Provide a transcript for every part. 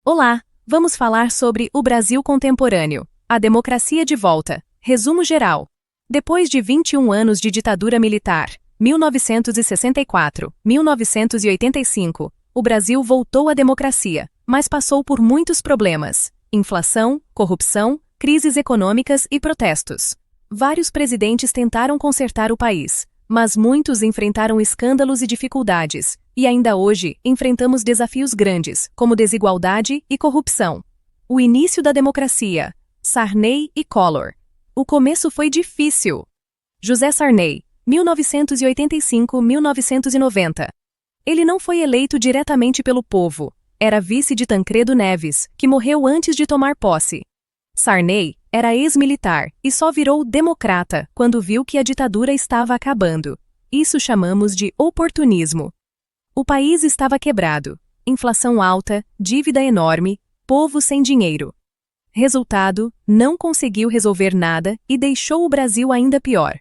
Olá, vamos falar sobre o Brasil contemporâneo, a democracia de volta. Resumo geral. Depois de 21 anos de ditadura militar, 1964-1985, o Brasil voltou à democracia, mas passou por muitos problemas: inflação, corrupção, crises econômicas e protestos. Vários presidentes tentaram consertar o país, mas muitos enfrentaram escândalos e dificuldades, e ainda hoje enfrentamos desafios grandes, como desigualdade e corrupção. O início da democracia: Sarney e Collor. O começo foi difícil. José Sarney, 1985-1990. Ele não foi eleito diretamente pelo povo. Era vice de Tancredo Neves, que morreu antes de tomar posse. Sarney era ex-militar e só virou democrata quando viu que a ditadura estava acabando. Isso chamamos de oportunismo. O país estava quebrado, inflação alta, dívida enorme, povo sem dinheiro. Resultado, não conseguiu resolver nada e deixou o Brasil ainda pior.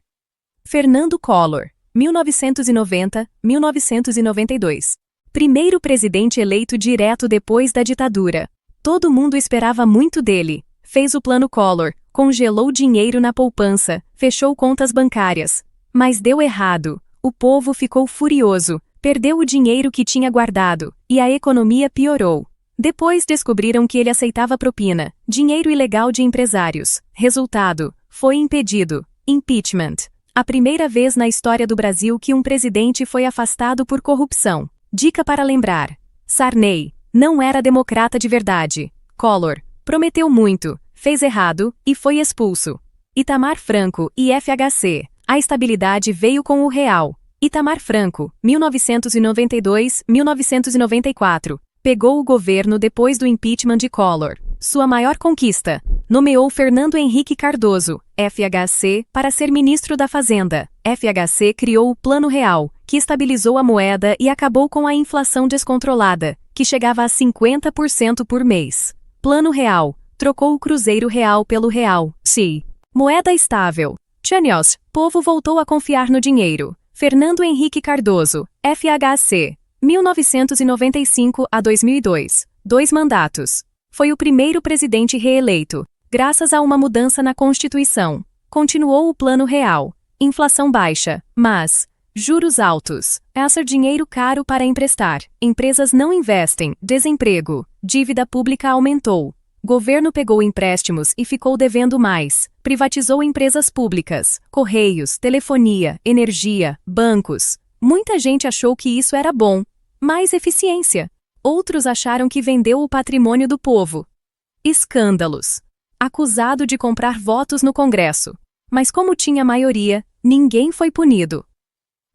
Fernando Collor, 1990-1992. Primeiro presidente eleito direto depois da ditadura. Todo mundo esperava muito dele. Fez o Plano Collor, congelou dinheiro na poupança, fechou contas bancárias. Mas deu errado. O povo ficou furioso, perdeu o dinheiro que tinha guardado, e a economia piorou. Depois descobriram que ele aceitava propina, dinheiro ilegal de empresários. Resultado: foi impedido. Impeachment. A primeira vez na história do Brasil que um presidente foi afastado por corrupção. Dica para lembrar: Sarney não era democrata de verdade. Collor prometeu muito, fez errado e foi expulso. Itamar Franco e FHC. A estabilidade veio com o real. Itamar Franco, 1992-1994. Pegou o governo depois do impeachment de Collor. Sua maior conquista: nomeou Fernando Henrique Cardoso, FHC, para ser ministro da Fazenda. FHC criou o Plano Real, que estabilizou a moeda e acabou com a inflação descontrolada, que chegava a 50% por mês. Plano Real trocou o Cruzeiro Real pelo Real. Sim. Moeda estável. Tchanios, povo voltou a confiar no dinheiro. Fernando Henrique Cardoso, FHC, 1995 a 2002. 2 mandatos. Foi o primeiro presidente reeleito, graças a uma mudança na Constituição. Continuou o Plano Real. Inflação baixa, mas juros altos. Esse dinheiro caro para emprestar. Empresas não investem. Desemprego. Dívida pública aumentou. Governo pegou empréstimos e ficou devendo mais. Privatizou empresas públicas, correios, telefonia, energia, bancos. Muita gente achou que isso era bom. Mais eficiência. Outros acharam que vendeu o patrimônio do povo. Escândalos. Acusado de comprar votos no Congresso. Mas como tinha maioria, ninguém foi punido.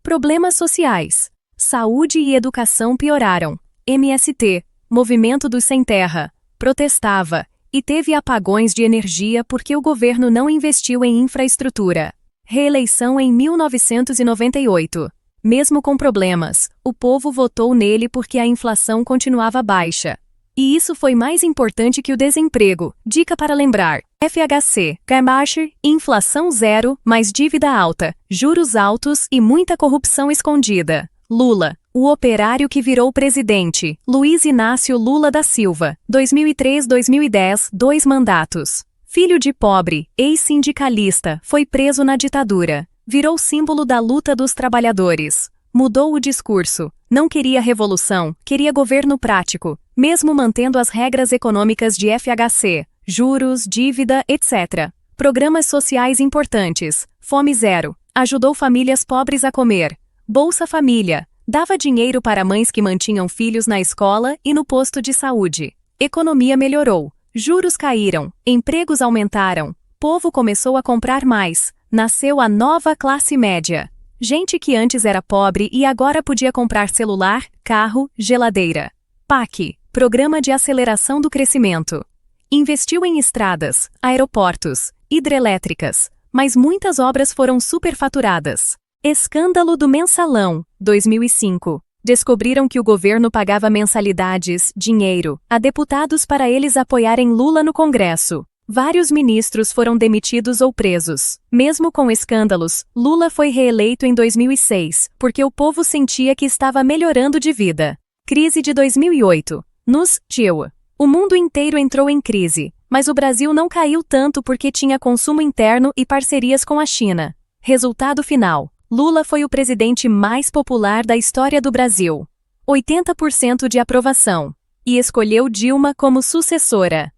Problemas sociais. Saúde e educação pioraram. MST, Movimento dos Sem Terra, protestava e teve apagões de energia porque o governo não investiu em infraestrutura. Reeleição em 1998. Mesmo com problemas, o povo votou nele porque a inflação continuava baixa. E isso foi mais importante que o desemprego. Dica para lembrar: FHC, Gamache, inflação zero, mas dívida alta, juros altos e muita corrupção escondida. Lula, o operário que virou presidente. Luiz Inácio Lula da Silva, 2003-2010, 2 mandatos. Filho de pobre, ex-sindicalista, foi preso na ditadura. Virou símbolo da luta dos trabalhadores. Mudou o discurso. Não queria revolução, queria governo prático, mesmo mantendo as regras econômicas de FHC, juros, dívida, etc. Programas sociais importantes. Fome zero. Ajudou famílias pobres a comer. Bolsa Família. Dava dinheiro para mães que mantinham filhos na escola e no posto de saúde. Economia melhorou. Juros caíram. Empregos aumentaram. Povo começou a comprar mais. Nasceu a nova classe média. Gente que antes era pobre e agora podia comprar celular, carro, geladeira. PAC, Programa de Aceleração do Crescimento. Investiu em estradas, aeroportos, hidrelétricas, mas muitas obras foram superfaturadas. Escândalo do Mensalão, 2005. Descobriram que o governo pagava mensalidades, dinheiro, a deputados para eles apoiarem Lula no Congresso. Vários ministros foram demitidos ou presos. Mesmo com escândalos, Lula foi reeleito em 2006, porque o povo sentia que estava melhorando de vida. Crise de 2008. Nos Tio. O mundo inteiro entrou em crise, mas o Brasil não caiu tanto porque tinha consumo interno e parcerias com a China. Resultado final: Lula foi o presidente mais popular da história do Brasil. 80% de aprovação. E escolheu Dilma como sucessora.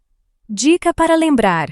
Dica para lembrar: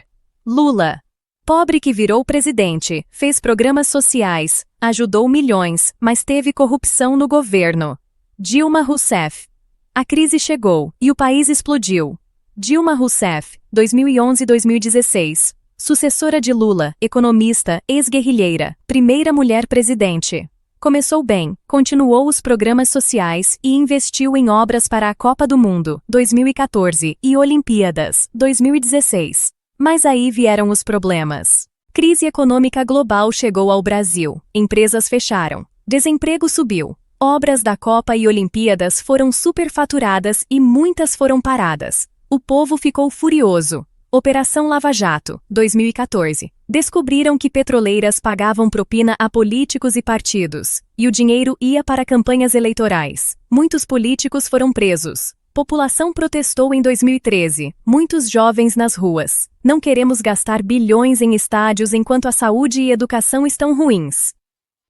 Lula, pobre que virou presidente, fez programas sociais, ajudou milhões, mas teve corrupção no governo. Dilma Rousseff. A crise chegou e o país explodiu. Dilma Rousseff, 2011-2016. Sucessora de Lula, economista, ex-guerrilheira, primeira mulher presidente. Começou bem, continuou os programas sociais e investiu em obras para a Copa do Mundo, 2014, e Olimpíadas, 2016. Mas aí vieram os problemas. Crise econômica global chegou ao Brasil, empresas fecharam, desemprego subiu, obras da Copa e Olimpíadas foram superfaturadas e muitas foram paradas. O povo ficou furioso. Operação Lava Jato, 2014. Descobriram que petroleiras pagavam propina a políticos e partidos, e o dinheiro ia para campanhas eleitorais. Muitos políticos foram presos. População protestou em 2013, muitos jovens nas ruas. Não queremos gastar bilhões em estádios enquanto a saúde e educação estão ruins.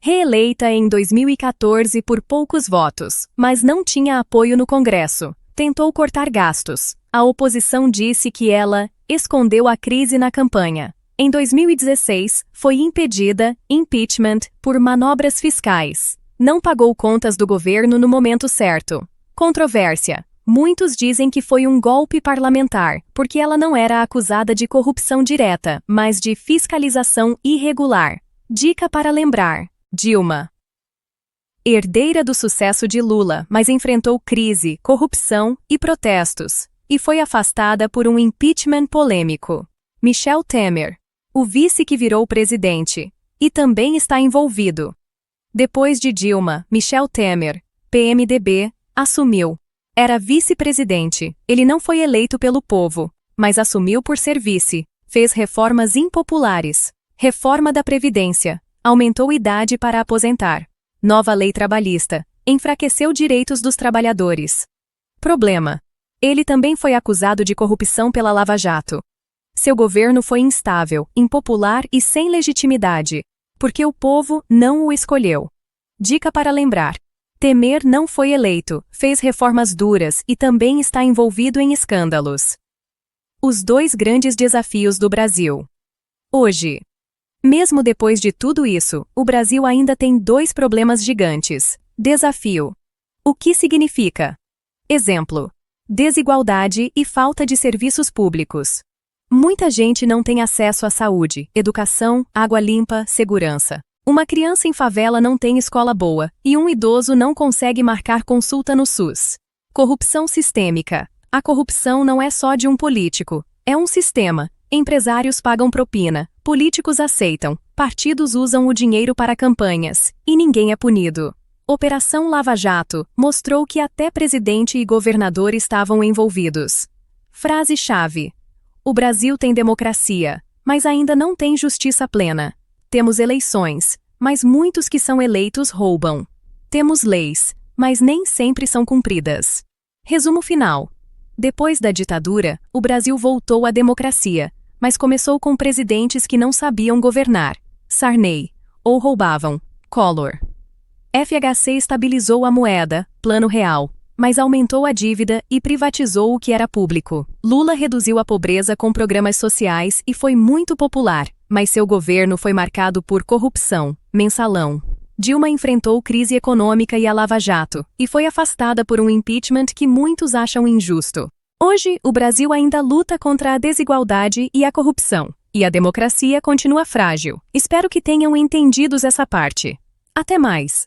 Reeleita em 2014 por poucos votos, mas não tinha apoio no Congresso. Tentou cortar gastos. A oposição disse que ela escondeu a crise na campanha. Em 2016, foi impedida, impeachment, por manobras fiscais. Não pagou contas do governo no momento certo. Controvérsia. Muitos dizem que foi um golpe parlamentar, porque ela não era acusada de corrupção direta, mas de fiscalização irregular. Dica para lembrar: Dilma. Herdeira do sucesso de Lula, mas enfrentou crise, corrupção e protestos, e foi afastada por um impeachment polêmico. Michel Temer, o vice que virou presidente, e também está envolvido. Depois de Dilma, Michel Temer, PMDB, assumiu. Era vice-presidente, ele não foi eleito pelo povo, mas assumiu por ser vice, fez reformas impopulares, reforma da Previdência, aumentou idade para aposentar, nova lei trabalhista, enfraqueceu direitos dos trabalhadores. Problema: ele também foi acusado de corrupção pela Lava Jato. Seu governo foi instável, impopular e sem legitimidade, porque o povo não o escolheu. Dica para lembrar: Temer não foi eleito, fez reformas duras e também está envolvido em escândalos. Os dois grandes desafios do Brasil. Hoje, mesmo depois de tudo isso, o Brasil ainda tem dois problemas gigantes. Desafio: o que significa? Exemplo: desigualdade e falta de serviços públicos. Muita gente não tem acesso à saúde, educação, água limpa, segurança. Uma criança em favela não tem escola boa, e um idoso não consegue marcar consulta no SUS. Corrupção sistêmica. A corrupção não é só de um político, é um sistema. Empresários pagam propina, políticos aceitam, partidos usam o dinheiro para campanhas, e ninguém é punido. Operação Lava Jato mostrou que até presidente e governador estavam envolvidos. Frase-chave: o Brasil tem democracia, mas ainda não tem justiça plena. Temos eleições, mas muitos que são eleitos roubam. Temos leis, mas nem sempre são cumpridas. Resumo final: depois da ditadura, o Brasil voltou à democracia, mas começou com presidentes que não sabiam governar. Sarney. Ou roubavam. Collor. FHC estabilizou a moeda, Plano Real, mas aumentou a dívida e privatizou o que era público. Lula reduziu a pobreza com programas sociais e foi muito popular, mas seu governo foi marcado por corrupção, mensalão. Dilma enfrentou crise econômica e a Lava Jato, e foi afastada por um impeachment que muitos acham injusto. Hoje, o Brasil ainda luta contra a desigualdade e a corrupção, e a democracia continua frágil. Espero que tenham entendido essa parte. Até mais!